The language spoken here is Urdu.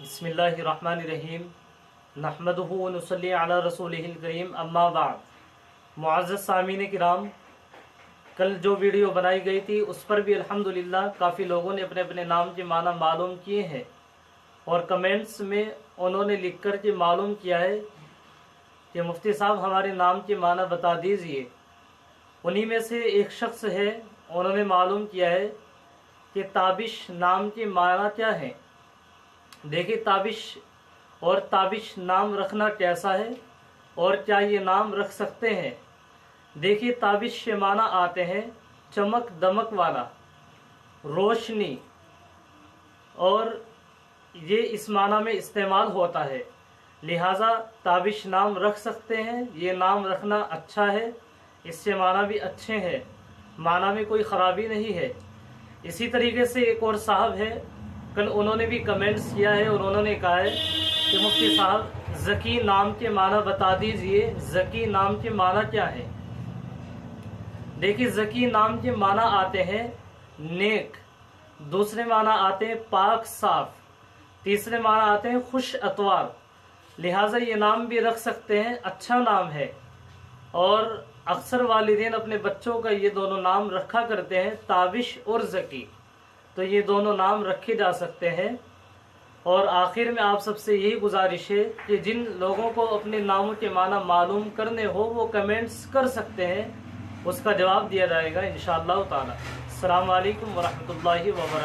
بسم اللہ الرحمن الرحیم نحمدہ و نصلی علی رسولہ الکریم اما بعد۔ معزز سامعین کرام، کل جو ویڈیو بنائی گئی تھی اس پر بھی الحمدللہ کافی لوگوں نے اپنے اپنے نام کے معنی معلوم کیے ہیں، اور کمنٹس میں انہوں نے لکھ کر کے معلوم کیا ہے کہ مفتی صاحب ہمارے نام کے معنی بتا دیجئے۔ انہی میں سے ایک شخص ہے، انہوں نے معلوم کیا ہے کہ تابش نام کے معنی کیا ہے۔ دیکھیے، تابش اور تابش نام رکھنا کیسا ہے اور کیا یہ نام رکھ سکتے ہیں۔ دیکھیے، تابش کے معنی آتے ہیں چمک دمک والا، روشنی، اور یہ اس معنی میں استعمال ہوتا ہے، لہٰذا تابش نام رکھ سکتے ہیں۔ یہ نام رکھنا اچھا ہے، اس سے معنی بھی اچھے ہیں، معنی میں کوئی خرابی نہیں ہے۔ اسی طریقے سے ایک اور صاحب ہے، کل انہوں نے بھی کمنٹس کیا ہے اور انہوں نے کہا ہے کہ مفتی صاحب ذکی نام کے معنی بتا دیجئے، ذکی نام کے معنی کیا ہے۔ دیکھیے، ذکی نام کے معنی آتے ہیں نیک، دوسرے معنی آتے ہیں پاک صاف، تیسرے معنی آتے ہیں خوش اتوار، لہٰذا یہ نام بھی رکھ سکتے ہیں، اچھا نام ہے۔ اور اکثر والدین اپنے بچوں کا یہ دونوں نام رکھا کرتے ہیں، تابش اور ذکی، تو یہ دونوں نام رکھے جا سکتے ہیں۔ اور آخر میں آپ سب سے یہی گزارش ہے کہ جن لوگوں کو اپنے ناموں کے معنی معلوم کرنے ہو وہ کمنٹس کر سکتے ہیں، اس کا جواب دیا جائے گا انشاءاللہ تعالی۔ السلام علیکم ورحمۃ اللہ وبرکاتہ۔